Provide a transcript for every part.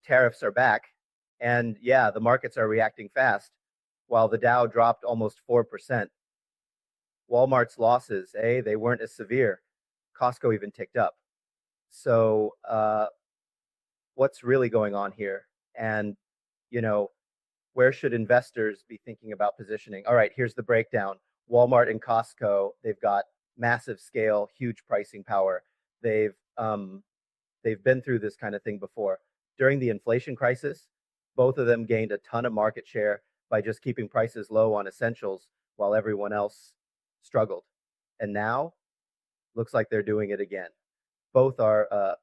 tariffs are back. And yeah, the markets are reacting fast. While the Dow dropped almost 4%, Walmart's losses, they weren't as severe. Costco even ticked up. So, what's really going on here? And, you know, where should investors be thinking about positioning? All right, here's the breakdown. Walmart and Costco, they've got massive scale, huge pricing power. They've um, they've been through this kind of thing before. During the inflation crisis, both of them gained a ton of market share by just keeping prices low on essentials while everyone else struggled. And now, looks like they're doing it again. Both are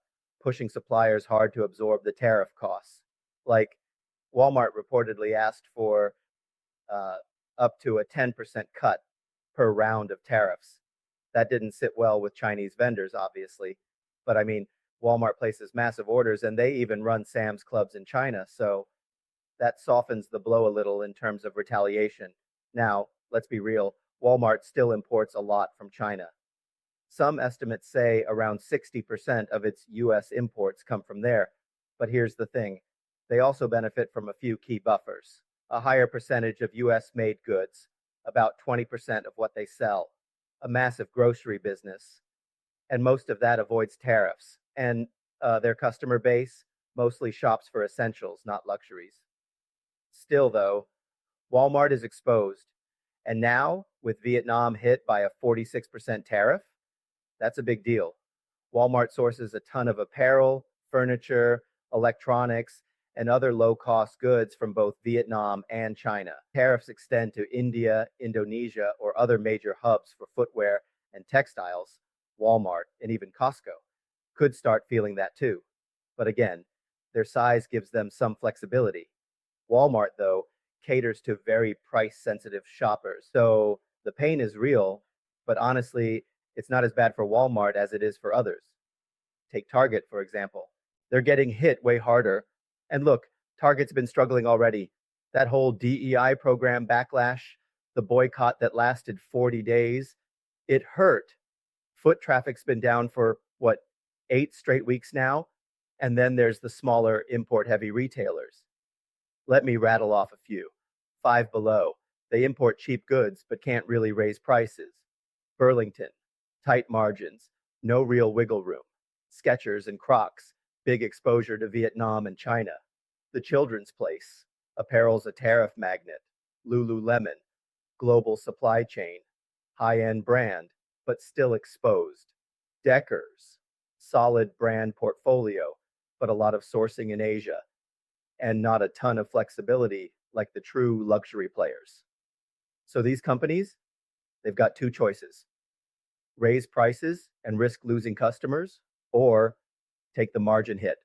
pushing suppliers hard to absorb the tariff costs. Like Walmart reportedly asked for uh, up to a 10% cut per round of tariffs. That didn't sit well with Chinese vendors, obviously. But I mean, Walmart places massive orders and they even run Sam's Clubs in China. So that softens the blow a little in terms of retaliation. Now, let's be real, Walmart still imports a lot from China. Some estimates say around 60% of its US imports come from there. But here's the thing, they also benefit from a few key buffers. A higher percentage of US made goods, about 20% of what they sell, a massive grocery business, and most of that avoids tariffs. And their customer base mostly shops for essentials, not luxuries. Still, though, Walmart is exposed. And now, with Vietnam hit by a 46% tariff, that's a big deal. Walmart sources a ton of apparel, furniture, electronics, and other low cost goods from both Vietnam and China. Tariffs extend to India, Indonesia, or other major hubs for footwear and textiles. Walmart and even Costco could start feeling that too. But again, their size gives them some flexibility. Walmart, though, caters to very price sensitive shoppers. So the pain is real, but honestly, it's not as bad for Walmart as it is for others. Take Target, for example. They're getting hit way harder. And look, Target's been struggling already. That whole DEI program backlash, the boycott that lasted 40 days, it hurt. Foot traffic's been down for, what, 8 straight weeks now? And then there's the smaller import heavy retailers. Let me rattle off a few. Five Below. They import cheap goods but can't really raise prices. Burlington. Tight margins. No real wiggle room. Skechers and Crocs. Big exposure to Vietnam and China. The Children's Place. Apparel's a tariff magnet. Lululemon. Global supply chain. High-end brand, but still exposed. Deckers. Solid brand portfolio, but a lot of sourcing in Asia. And not a ton of flexibility like the true luxury players. So these companies, they've got two choices: raise prices and risk losing customers, or take the margin hit.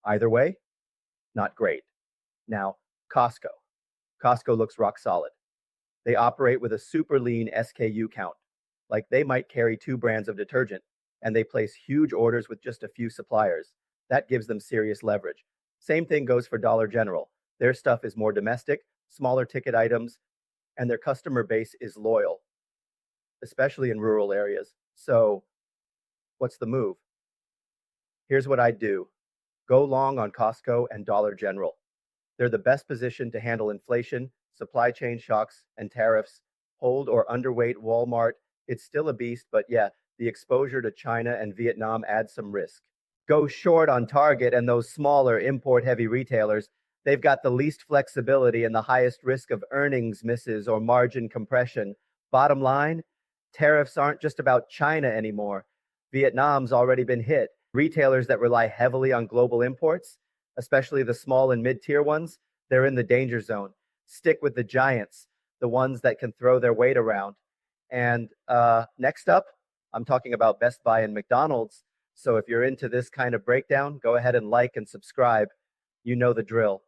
Either way, not great. Now, Costco. Costco looks rock solid. They operate with a super lean SKU count. Like they might carry 2 brands of detergent, and they place huge orders with just a few suppliers. That gives them serious leverage. Same thing goes for Dollar General. Their stuff is more domestic, smaller ticket items, and their customer base is loyal, especially in rural areas. So, what's the move? Here's what I'd do: go long on Costco and Dollar General. They're the best positioned to handle inflation, supply chain shocks, and tariffs. Hold or underweight Walmart. It's still a beast, but yeah, the exposure to China and Vietnam adds some risk. Go short on Target and those smaller import heavy retailers. They've got the least flexibility and the highest risk of earnings misses or margin compression. Bottom line, tariffs aren't just about China anymore. Vietnam's already been hit. Retailers that rely heavily on global imports, especially the small and mid-tier ones, they're in the danger zone. Stick with the giants, the ones that can throw their weight around. And next up, I'm talking about Best Buy and McDonald's. So if you're into this kind of breakdown, go ahead and like and subscribe. You know the drill.